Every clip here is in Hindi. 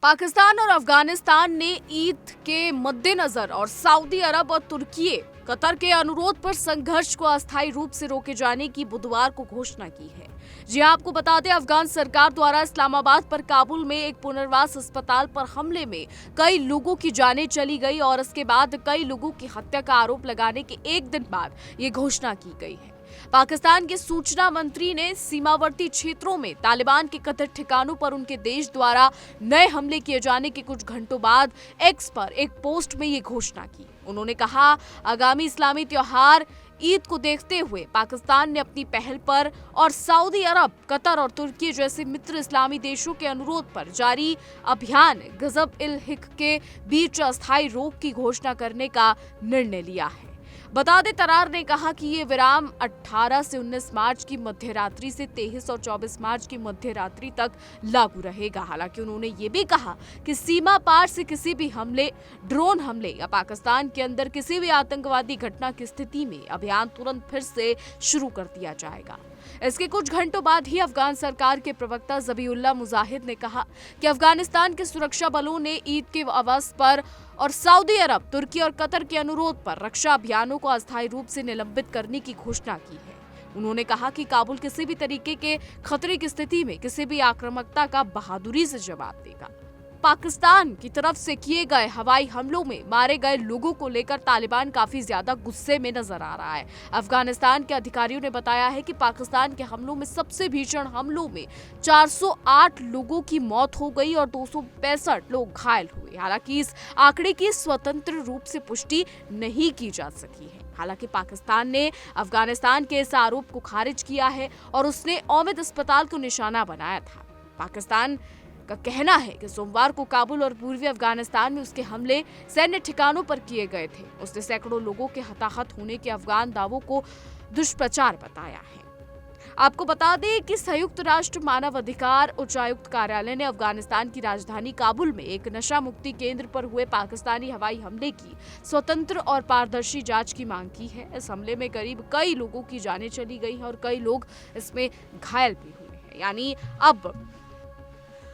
पाकिस्तान और अफगानिस्तान ने ईद के मद्देनजर और सऊदी अरब और तुर्की कतर के अनुरोध पर संघर्ष को अस्थायी रूप से रोके जाने की बुधवार को घोषणा की है। जी आपको बता दें, अफगान सरकार द्वारा इस्लामाबाद पर काबुल में एक पुनर्वास अस्पताल पर हमले में कई लोगों की जानें चली गई और इसके बाद कई लोगों की हत्या का आरोप लगाने के एक दिन बाद ये घोषणा की गई है। पाकिस्तान के सूचना मंत्री ने सीमावर्ती क्षेत्रों में तालिबान के कथित ठिकानों पर उनके देश द्वारा नए हमले किए जाने के कुछ घंटों बाद एक्स पर एक पोस्ट में ये घोषणा की। उन्होंने कहा, आगामी इस्लामी त्योहार ईद को देखते हुए पाकिस्तान ने अपनी पहल पर और सऊदी अरब, कतर और तुर्की जैसे मित्र इस्लामी देशों के अनुरोध पर जारी अभियान गज़ब-इल-हिक के बीच अस्थायी रोक की घोषणा करने का निर्णय लिया है। बता दें, तरार ने कहा कि ये विराम 18 से 19 मार्च की मध्यरात्रि से 23 और 24 मार्च की मध्यरात्रि तक लागू रहेगा। हालांकि उन्होंने ये भी कहा कि सीमा पार से किसी भी हमले, ड्रोन हमले या पाकिस्तान के अंदर किसी भी आतंकवादी घटना की स्थिति में अभियान तुरंत फिर से शुरू कर दिया जाएगा। इसके कुछ घंटों बाद ही अफगान सरकार के प्रवक्ता ज़बीउल्लाह मुजाहिद ने कहा कि अफगानिस्तान के सुरक्षा बलों ने ईद के अवसर पर और सऊदी अरब, तुर्की और कतर के अनुरोध पर रक्षा अभियानों को अस्थायी रूप से निलंबित करने की घोषणा की है। उन्होंने कहा कि काबुल किसी भी तरीके के खतरे की स्थिति में किसी भी आक्रामकता का बहादुरी से जवाब देगा। पाकिस्तान की तरफ से किए गए हवाई हमलों में मारे गए लोगों को लेकर तालिबान काफी ज्यादा गुस्से में नजर आ रहा है। अफगानिस्तान के अधिकारियों ने बताया है कि पाकिस्तान के हमलों में सबसे भीषण हमलों में 408 लोगों की मौत हो गई और 265 लोग घायल हुए। हालांकि इस आंकड़े की स्वतंत्र रूप से पुष्टि नहीं की जा सकी है। हालांकि पाकिस्तान ने अफगानिस्तान के इस आरोप को खारिज किया है और उसने ओमिद अस्पताल को निशाना बनाया था। पाकिस्तान का कहना है कि सोमवार को काबुल और पूर्वी अफगानिस्तान में उसके हमले सैन्य ठिकानों पर किए गए थे। उसने सैकड़ों लोगों के हताहत होने के अफगान दावों को दुष्प्रचार बताया है। आपको बता दें कि संयुक्त राष्ट्र मानव अधिकार उच्चायुक्त कार्यालय ने अफगानिस्तान की राजधानी काबुल में एक नशा मुक्ति केंद्र पर हुए पाकिस्तानी हवाई हमले की स्वतंत्र और पारदर्शी जांच की मांग की है। इस हमले में करीब कई लोगों की जानें चली गई हैं और कई लोग इसमें घायल भी हुए हैं। यानी अब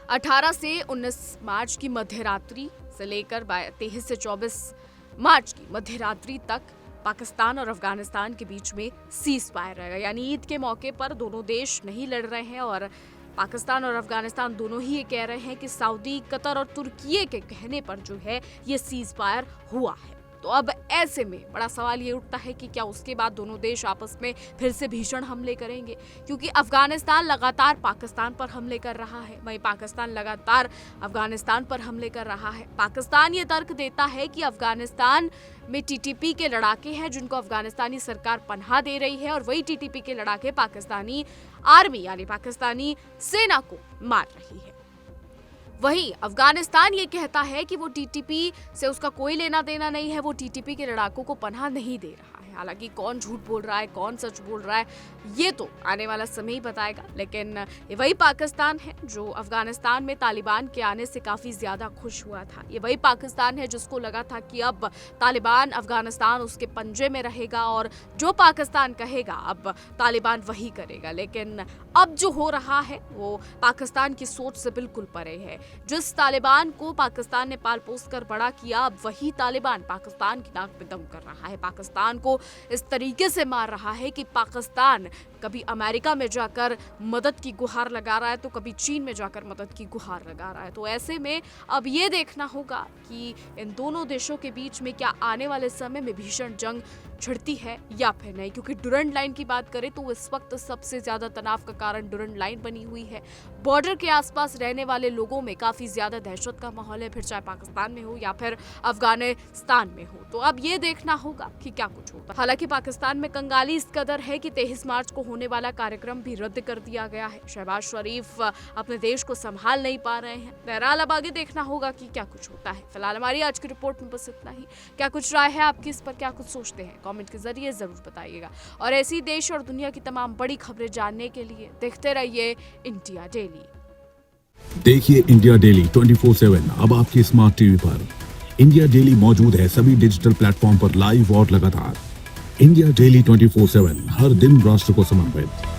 18 से 19 मार्च की मध्यरात्रि से लेकर 23 से 24 मार्च की मध्यरात्रि तक पाकिस्तान और अफगानिस्तान के बीच में सीज फायर रहेगा। यानी ईद के मौके पर दोनों देश नहीं लड़ रहे हैं और पाकिस्तान और अफगानिस्तान दोनों ही ये कह रहे हैं कि सऊदी, कतर और तुर्की के कहने पर जो है ये सीज फायर हुआ है। तो अब ऐसे में बड़ा सवाल ये उठता है कि क्या उसके बाद दोनों देश आपस में फिर से भीषण हमले करेंगे, क्योंकि अफगानिस्तान लगातार पाकिस्तान पर हमले कर रहा है, वहीं पाकिस्तान लगातार अफगानिस्तान पर हमले कर रहा है। पाकिस्तान ये तर्क देता है कि अफगानिस्तान में टीटीपी के लड़ाके हैं जिनको अफगानिस्तानी सरकार पनाह दे रही है और वही टीटीपी के लड़ाके पाकिस्तानी आर्मी यानी पाकिस्तानी सेना को मार रही है। वहीं अफगानिस्तान ये कहता है कि वो टीटीपी से उसका कोई लेना देना नहीं है, वो टीटीपी के लड़ाकों को पनाह नहीं दे रहा है। हालांकि कौन झूठ बोल रहा है, कौन सच बोल रहा है, ये तो आने वाला समय ही बताएगा। लेकिन ये वही पाकिस्तान है जो अफगानिस्तान में तालिबान के आने से काफी ज्यादा खुश हुआ था। ये वही पाकिस्तान है जिसको लगा था कि अब तालिबान, अफगानिस्तान उसके पंजे में रहेगा और जो पाकिस्तान कहेगा अब तालिबान वही करेगा। लेकिन अब जो हो रहा है वो पाकिस्तान की सोच से बिल्कुल परे है। जिस तालिबान को पाकिस्तान ने पाल पोस कर बड़ा किया, अब वही तालिबान पाकिस्तान की नाक पे दम कर रहा है, पाकिस्तान को इस तरीके से मार रहा है कि पाकिस्तान कभी अमेरिका में जाकर मदद की गुहार लगा रहा है तो कभी चीन में जाकर मदद की गुहार लगा रहा है। तो ऐसे में अब ये देखना होगा कि इन दोनों देशों के बीच में क्या आने वाले समय में भीषण जंग छिड़ती है या फिर नहीं, क्योंकि डुरंड लाइन की बात करें तो इस वक्त सबसे ज्यादा तनाव का कारण डुरंड लाइन बनी हुई है। बॉर्डर के आसपास रहने वाले लोगों में काफी ज्यादा दहशत का माहौल है, फिर चाहे पाकिस्तान में हो या फिर अफगानिस्तान में हो। तो अब ये देखना होगा कि क्या कुछ होता है। हालांकि पाकिस्तान में कंगाली इस कदर है कि 23 मार्च को होने वाला कार्यक्रम भी रद्द कर दिया गया है। शहबाज शरीफ अपने देश को संभाल नहीं पा रहे हैं। बहरहाल अब आगे देखना होगा कि क्या कुछ होता है। फिलहाल हमारी आज की रिपोर्ट में बस इतना ही। क्या कुछ राय है आपकी इस पर, क्या कुछ सोचते हैं, कमेंट के जरिए जरूर बताइएगा। और ऐसी देश और दुनिया की तमाम बड़ी खबरें जानने के लिए देखते रहिए इंडिया डेली। देखिए इंडिया डेली 24/7 अब आपके स्मार्ट टीवी पर। इंडिया डेली मौजूद है सभी डिजिटल प्लेटफॉर्म पर लाइव और लगातार। इंडिया डेली 24/7 हर दिन राष्ट्र को समर्पित।